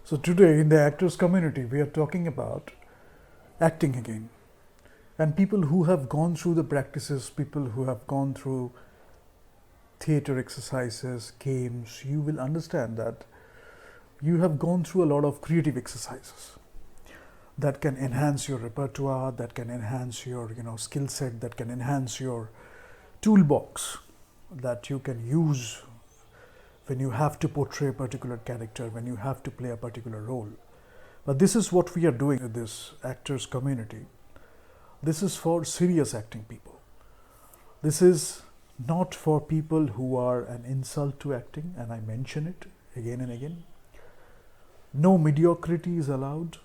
So today in the actors community, we are talking about acting again. And people who have gone through the practices, people who have gone through theater exercises, games, you will understand that you have gone through a lot of creative exercises that can enhance your repertoire, that can enhance your skill set, that can enhance your toolbox that you can use when you have to portray a particular character, when you have to play a particular role. But this is what we are doing with this actors community. This is for serious acting people. This is not for people who are an insult to acting, and I mention it again and again. No mediocrity is allowed.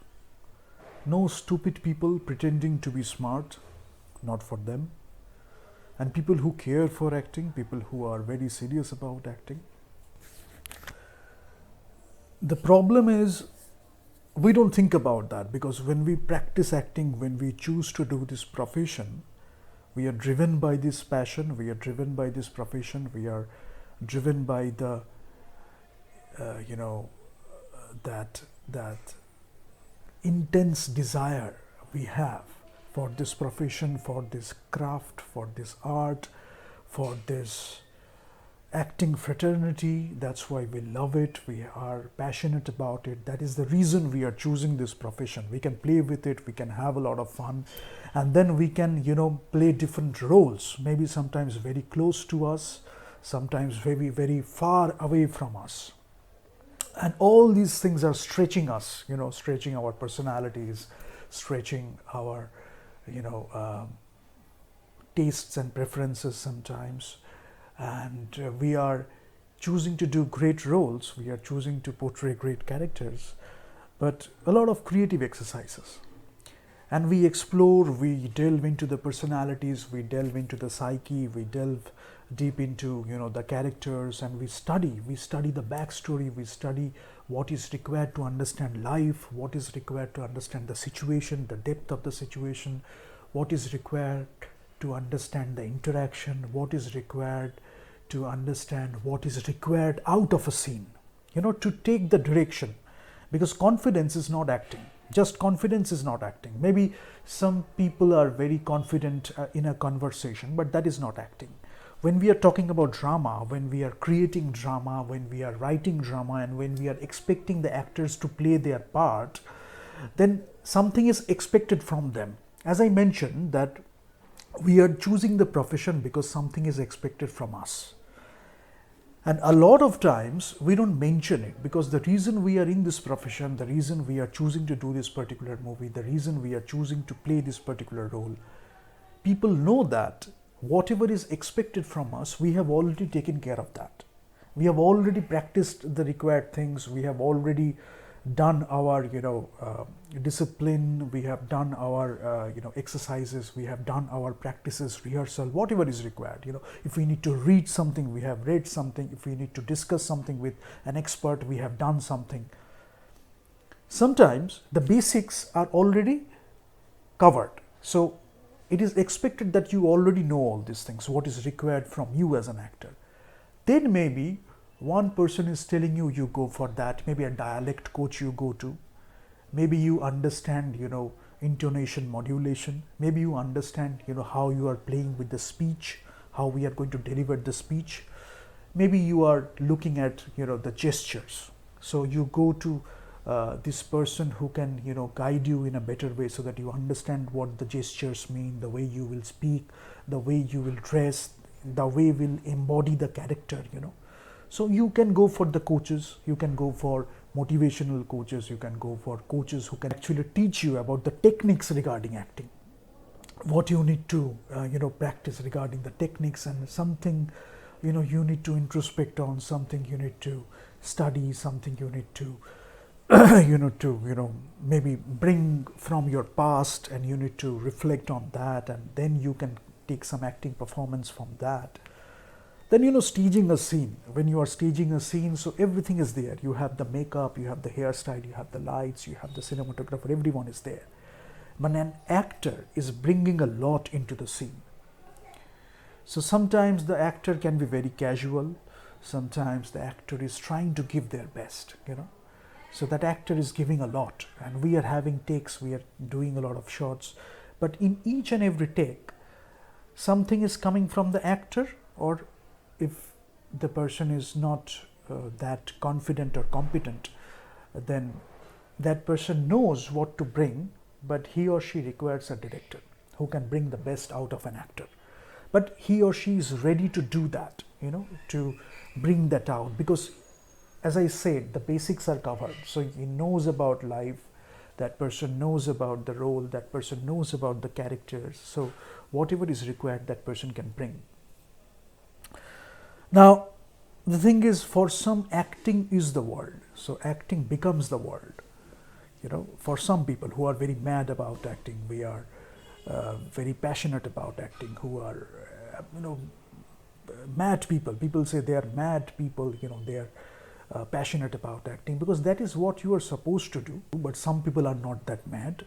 No stupid people pretending to be smart, not for them. And people who care for acting, people who are very serious about acting. The problem is we don't think about that, because when we practice acting, when we choose to do this profession, we are driven by this passion, we are driven by this profession, we are driven by the that intense desire we have for this profession, for this craft, for this art, for this acting fraternity. That's why we love it, we are passionate about it. That is the reason we are choosing this profession. We can play with it, we can have a lot of fun, and then we can play different roles, maybe sometimes very close to us, sometimes very, very far away from us. And all these things are stretching us, stretching our personalities, stretching our tastes and preferences sometimes. And we are choosing to do great roles, we are choosing to portray great characters, but a lot of creative exercises. And we explore, we delve into the personalities, we delve into the psyche, we delve deep into the characters, and we study the backstory, we study what is required to understand life, what is required to understand the situation, the depth of the situation, what is required to understand the interaction, what is required to understand what is required out of a scene, to take the direction. Because confidence is not acting. Just confidence is not acting. Maybe some people are very confident in a conversation, but that is not acting. When we are talking about drama, when we are creating drama, when we are writing drama, and when we are expecting the actors to play their part, then something is expected from them. As I mentioned, that we are choosing the profession because something is expected from us. And a lot of times we don't mention it, because the reason we are in this profession, the reason we are choosing to do this particular movie, the reason we are choosing to play this particular role, people know that whatever is expected from us, we have already taken care of that. We have already practiced the required things, we have already done our discipline, we have done our exercises, we have done our practices, rehearsal, whatever is required. If we need to read something, we have read something. If we need to discuss something with an expert, we have done something. Sometimes the basics are already covered, so it is expected that you already know all these things, what is required from you as an actor. Then maybe one person is telling you, you go for that. Maybe a dialect coach you go to. Maybe you understand, intonation modulation. Maybe you understand, how you are playing with the speech, how we are going to deliver the speech. Maybe you are looking at, the gestures. So you go to this person who can, guide you in a better way, so that you understand what the gestures mean, the way you will speak, the way you will dress, the way will embody the character, So you can go for the coaches, you can go for motivational coaches, you can go for coaches who can actually teach you about the techniques regarding acting, what you need to practice regarding the techniques, and something you need to introspect on, something you need to study, something you need to maybe bring from your past, and you need to reflect on that, and then you can take some acting performance from that. Then staging a scene. When you are staging a scene, so everything is there. You have the makeup, you have the hairstyle, you have the lights, you have the cinematographer, everyone is there. But an actor is bringing a lot into the scene. So sometimes the actor can be very casual, sometimes the actor is trying to give their best, So that actor is giving a lot, and we are having takes, we are doing a lot of shots, but in each and every take, something is coming from the actor, or if the person is not that confident or competent, then that person knows what to bring, but he or she requires a director who can bring the best out of an actor. But he or she is ready to do that, to bring that out, because as I said, the basics are covered. So he knows about life, that person knows about the role, that person knows about the characters. So whatever is required, that person can bring. Now, the thing is, for some, acting is the world. So acting becomes the world. For some people who are very mad about acting, we are very passionate about acting, who are, mad people. People say they are mad people, they are passionate about acting, because that is what you are supposed to do. But some people are not that mad.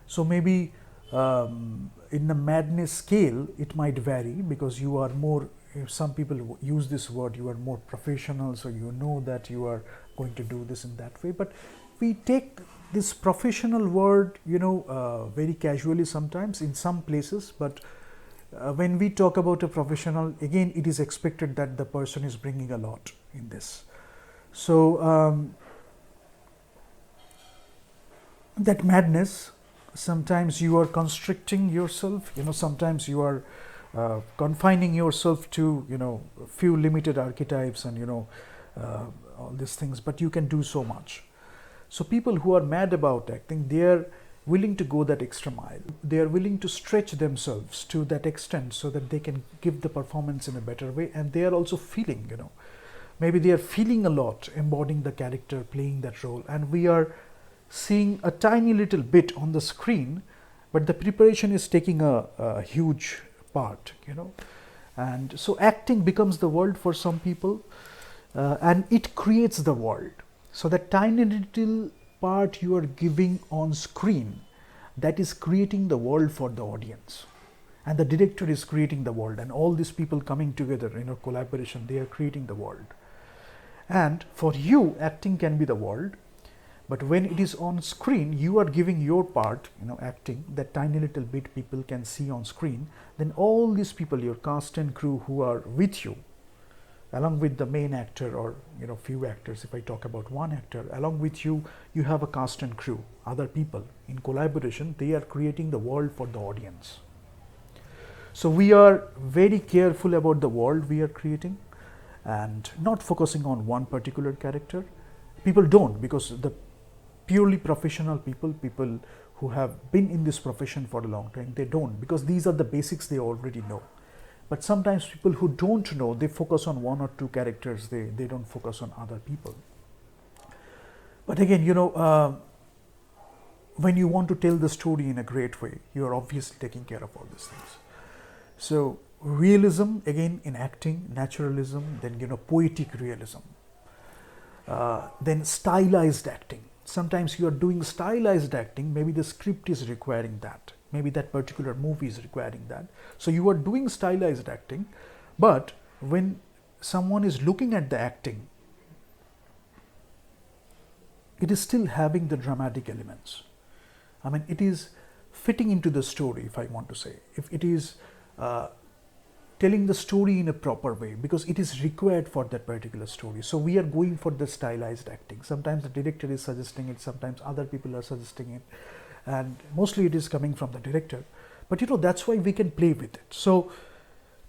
So maybe in the madness scale, it might vary, because you are more, some people use this word, you are more professional, so you know that you are going to do this in that way. But we take this professional word, very casually sometimes in some places, but when we talk about a professional, again, it is expected that the person is bringing a lot in this. So that madness, sometimes you are constricting yourself, sometimes you are confining yourself to, few limited archetypes and, all these things, but you can do so much. So people who are mad about acting, they are willing to go that extra mile. They are willing to stretch themselves to that extent so that they can give the performance in a better way. And they are also feeling, maybe they are feeling a lot, embodying the character, playing that role. And we are seeing a tiny little bit on the screen, but the preparation is taking a huge part, And so acting becomes the world for some people, and it creates the world. So that tiny little part you are giving on screen, that is creating the world for the audience. And the director is creating the world, and all these people coming together in a collaboration, they are creating the world. And for you, acting can be the world, but when it is on screen, you are giving your part, acting, that tiny little bit people can see on screen. Then all these people, your cast and crew who are with you, along with the main actor or few actors, if I talk about one actor, along with you, you have a cast and crew, other people in collaboration, they are creating the world for the audience. So we are very careful about the world we are creating and not focusing on one particular character. People don't, because the purely professional people who have been in this profession for a long time, they don't, because these are the basics they already know. But sometimes people who don't know, they focus on one or two characters, they don't focus on other people. But again, when you want to tell the story in a great way, you are obviously taking care of all these things. So realism, again, in acting, naturalism, then poetic realism, then stylized acting. Sometimes you are doing stylized acting, maybe the script is requiring that. Maybe that particular movie is requiring that. So you are doing stylized acting, but when someone is looking at the acting, it is still having the dramatic elements. I mean, it is fitting into the story, if I want to say. If it is telling the story in a proper way, because it is required for that particular story. So we are going for the stylized acting. Sometimes the director is suggesting it, sometimes other people are suggesting it. And mostly it is coming from the director, but that's why we can play with it. So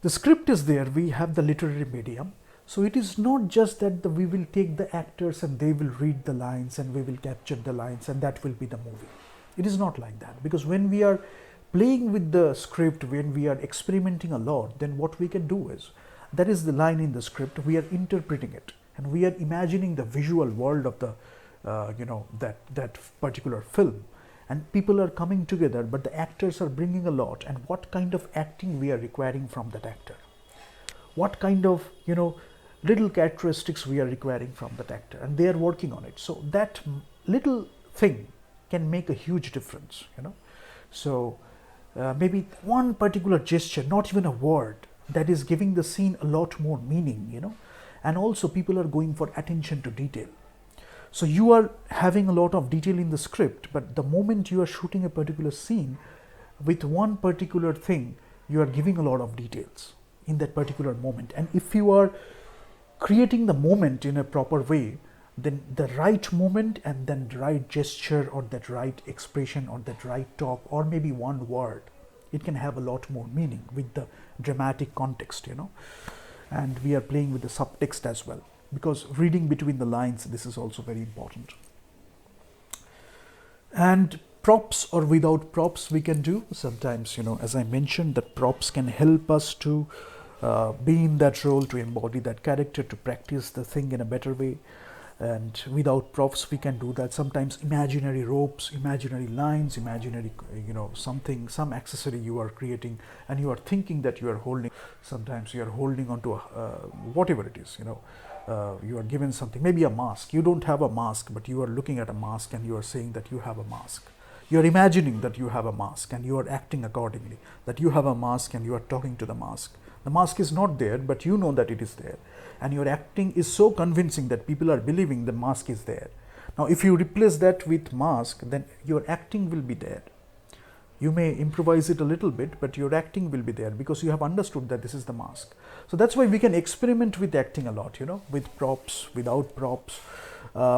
the script is there, we have the literary medium. So it is not just that we will take the actors and they will read the lines and we will capture the lines and that will be the movie. It is not like that, because when we are playing with the script, when we are experimenting a lot, then what we can do is, that is the line in the script, we are interpreting it and we are imagining the visual world of the that particular film. And people are coming together, but the actors are bringing a lot. And what kind of acting we are requiring from that actor? What kind of, little characteristics we are requiring from that actor? And they are working on it. So that little thing can make a huge difference, So maybe one particular gesture, not even a word, that is giving the scene a lot more meaning, And also people are going for attention to detail. So you are having a lot of detail in the script, but the moment you are shooting a particular scene with one particular thing, you are giving a lot of details in that particular moment. And if you are creating the moment in a proper way, then the right moment and then the right gesture or that right expression or that right talk or maybe one word, it can have a lot more meaning with the dramatic context, And we are playing with the subtext as well, because reading between the lines, this is also very important. And props or without props we can do sometimes, as I mentioned, that props can help us to be in that role, to embody that character, to practice the thing in a better way. And without props we can do that. Sometimes imaginary ropes, imaginary lines, imaginary something, some accessory you are creating and you are thinking that you are holding. Sometimes you are holding on to whatever it is, you are given something, maybe a mask. You don't have a mask, but you are looking at a mask and you are saying that you have a mask. You are imagining that you have a mask and you are acting accordingly, that you have a mask and you are talking to the mask. The mask is not there, but you know that it is there. And your acting is so convincing that people are believing the mask is there. Now, if you replace that with mask, then your acting will be there. You may improvise it a little bit, but your acting will be there because you have understood that this is the mask. So that's why we can experiment with acting a lot, with props, without props,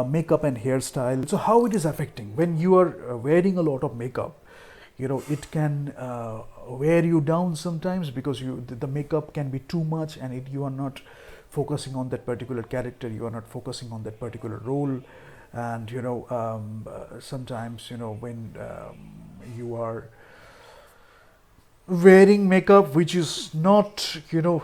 makeup and hairstyle. So how it is affecting when you are wearing a lot of makeup, it can wear you down sometimes because the makeup can be too much and you are not focusing on that particular character, you are not focusing on that particular role. And sometimes when you are wearing makeup which is not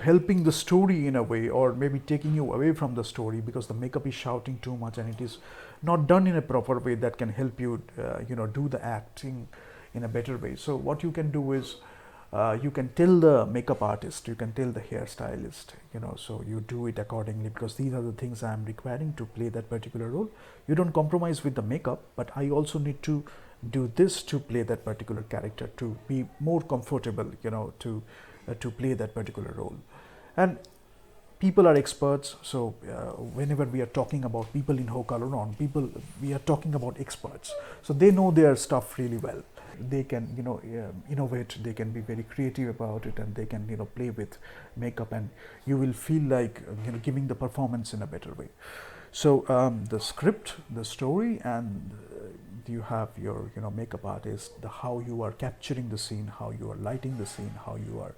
helping the story in a way, or maybe taking you away from the story because the makeup is shouting too much and it is not done in a proper way that can help you do the acting in a better way. So what you can do is you can tell the makeup artist, you can tell the hairstylist, so you do it accordingly because these are the things I am requiring to play that particular role. You don't compromise with the makeup, but I also need to do this to play that particular character, to be more comfortable, to play that particular role. And people are experts, so whenever we are talking about people in Hok Aloron, we are talking about experts. So they know their stuff really well. They can innovate, they can be very creative about it, and they can play with makeup, and you will feel like giving the performance in a better way. So the script, the story, and you have your makeup artist, how you are capturing the scene, how you are lighting the scene, how you are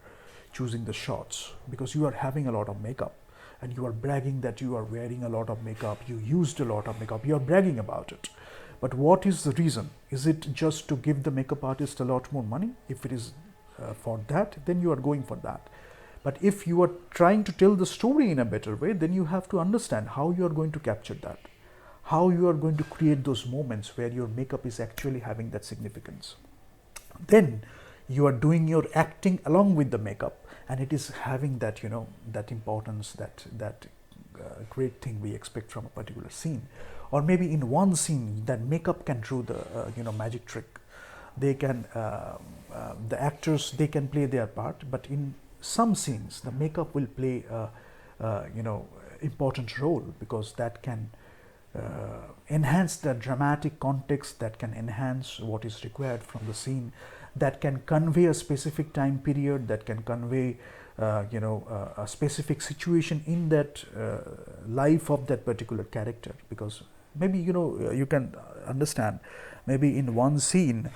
choosing the shots, because you are having a lot of makeup and you are bragging that you are wearing a lot of makeup, you used a lot of makeup, you are bragging about it. But what is the reason? Is it just to give the makeup artist a lot more money? If it is for that, then you are going for that. But if you are trying to tell the story in a better way, then you have to understand how you are going to capture that, how you are going to create those moments where your makeup is actually having that significance. Then you are doing your acting along with the makeup, and it is having that that importance, that great thing we expect from a particular scene. Or maybe in one scene that makeup can do the magic trick. They can the actors, they can play their part, but in some scenes the makeup will play a important role, because that can enhance the dramatic context, that can enhance what is required from the scene, that can convey a specific time period, that can convey a specific situation in that life of that particular character. Because maybe you can understand, maybe in one scene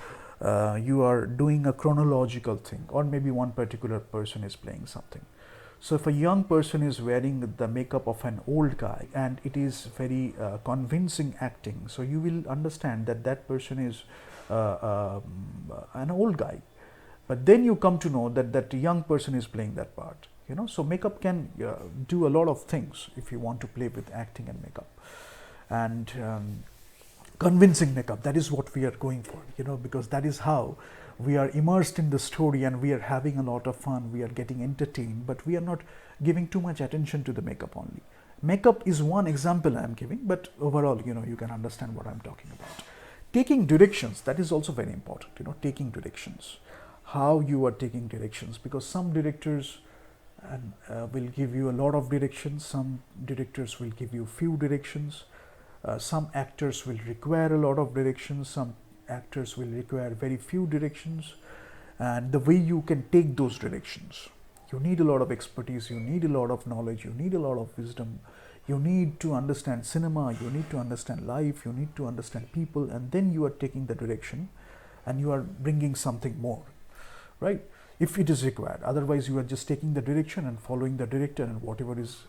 you are doing a chronological thing, or maybe one particular person is playing something. So if a young person is wearing the makeup of an old guy and it is very convincing acting, so you will understand that that person is an old guy. But then you come to know that that young person is playing that part. So makeup can do a lot of things if you want to play with acting and makeup. And convincing makeup, that is what we are going for, because that is how we are immersed in the story and we are having a lot of fun, we are getting entertained, but we are not giving too much attention to the makeup only. Makeup is one example I am giving, but overall, you can understand what I am talking about. Taking directions, that is also very important, taking directions. How you are taking directions, because some directors will give you a lot of directions, some directors will give you few directions. Some actors will require a lot of directions, some actors will require very few directions, and the way you can take those directions. You need a lot of expertise, you need a lot of knowledge, you need a lot of wisdom, you need to understand cinema, you need to understand life, you need to understand people, and then you are taking the direction and you are bringing something more, right? If it is required. Otherwise, you are just taking the direction and following the director, and whatever is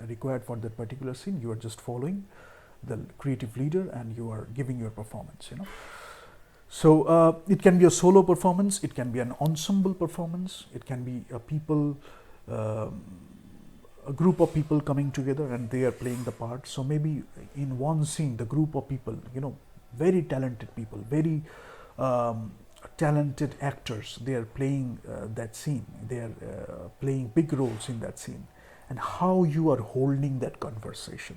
required for that particular scene, you are just following the creative leader and you are giving your performance, So it can be a solo performance, it can be an ensemble performance, it can be a group of people coming together and they are playing the part. So maybe in one scene, the group of people, very talented people, very talented actors, they are playing that scene, they are playing big roles in that scene, and how you are holding that conversation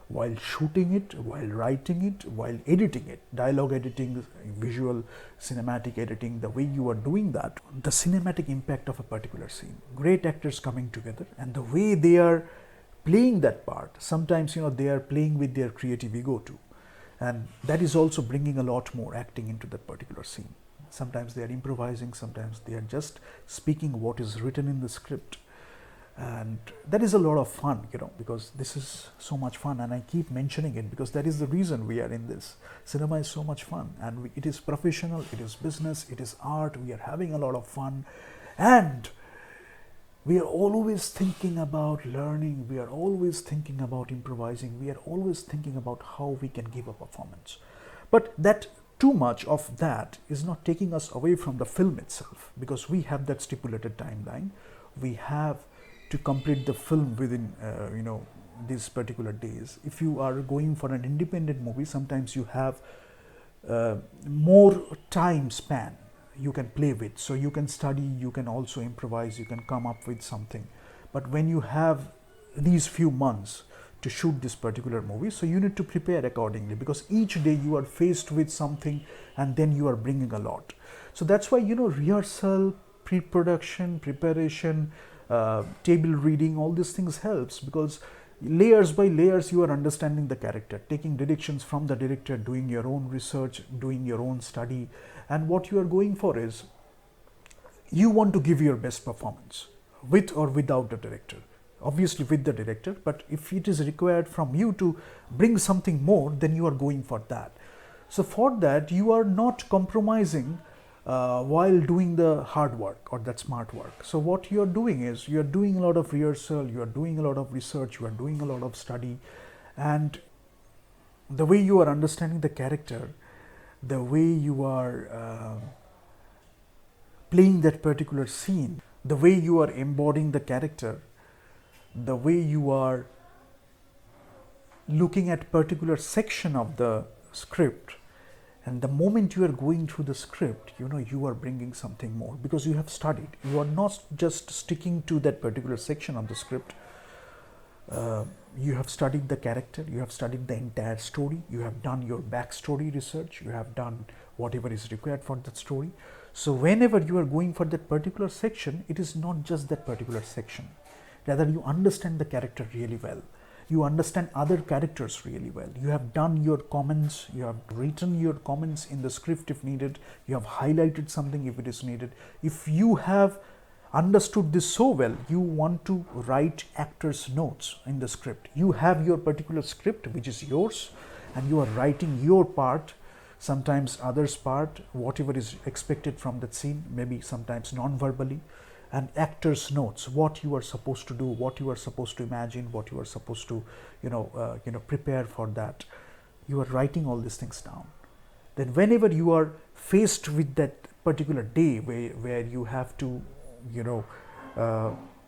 while shooting it, while writing it, while editing it, dialogue editing, visual, cinematic editing, the way you are doing that, the cinematic impact of a particular scene, great actors coming together, and the way they are playing that part. Sometimes, they are playing with their creative ego too. And that is also bringing a lot more acting into that particular scene. Sometimes they are improvising, sometimes they are just speaking what is written in the script. And that is a lot of fun, because this is so much fun, and I keep mentioning it because that is the reason we are in this. Cinema is so much fun, and it is professional, it is business, it is art, we are having a lot of fun, and we are always thinking about learning, we are always thinking about improvising, we are always thinking about how we can give a performance. But that too much of that is not taking us away from the film itself, because we have that stipulated timeline. We have to complete the film within these particular days. If you are going for an independent movie, sometimes you have more time span you can play with, so you can study, you can also improvise, you can come up with something. But when you have these few months to shoot this particular movie, so you need to prepare accordingly, because each day you are faced with something and then you are bringing a lot. So that's why rehearsal, pre-production, preparation, table reading, all these things helps, because layers by layers you are understanding the character, taking directions from the director, doing your own research, doing your own study, and what you are going for is you want to give your best performance with or without the director. Obviously with the director, but if it is required from you to bring something more, then you are going for that. So for that you are not compromising while doing the hard work or that smart work. So what you are doing is you are doing a lot of rehearsal, you are doing a lot of research, you are doing a lot of study, and the way you are understanding the character, the way you are playing that particular scene, the way you are embodying the character, the way you are looking at particular section of the script, and the moment you are going through the script, you are bringing something more, because you have studied. You are not just sticking to that particular section of the script. You have studied the character, you have studied the entire story, you have done your backstory research, you have done whatever is required for that story. So whenever you are going for that particular section, it is not just that particular section. Rather, you understand the character really well. You understand other characters really well. You have done your comments, you have written your comments in the script if needed, you have highlighted something if it is needed. If you have understood this so well, you want to write actors' notes in the script. You have your particular script which is yours, and you are writing your part, sometimes others' part, whatever is expected from that scene, maybe sometimes non-verbally, and actors' notes, what you are supposed to do, what you are supposed to imagine, what you are supposed to, prepare for that. You are writing all these things down. Then whenever you are faced with that particular day where you have to,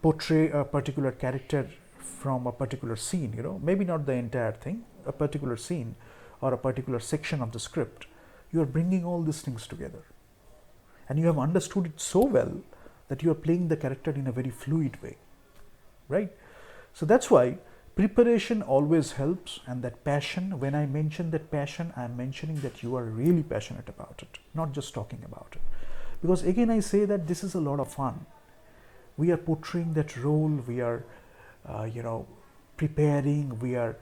portray a particular character from a particular scene, maybe not the entire thing, a particular scene or a particular section of the script, you are bringing all these things together. And you have understood it so well that you are playing the character in a very fluid way, right? So that's why preparation always helps, and that passion, when I mention that passion, I am mentioning that you are really passionate about it, not just talking about it. Because again, I say that this is a lot of fun. We are portraying that role, we are, preparing, we are,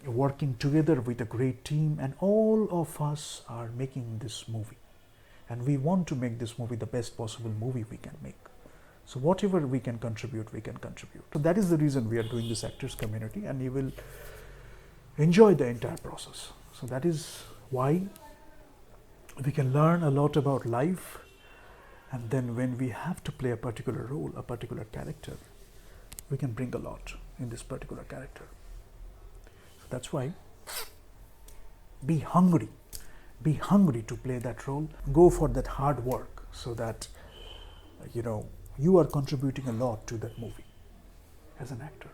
working together with a great team, and all of us are making this movie. And we want to make this movie the best possible movie we can make. So whatever we can contribute, we can contribute. So that is the reason we are doing this actors community, and you will enjoy the entire process. So that is why we can learn a lot about life, and then when we have to play a particular role, a particular character, we can bring a lot in this particular character. So that's why be hungry to play that role. Go for that hard work so that you are contributing a lot to that movie as an actor.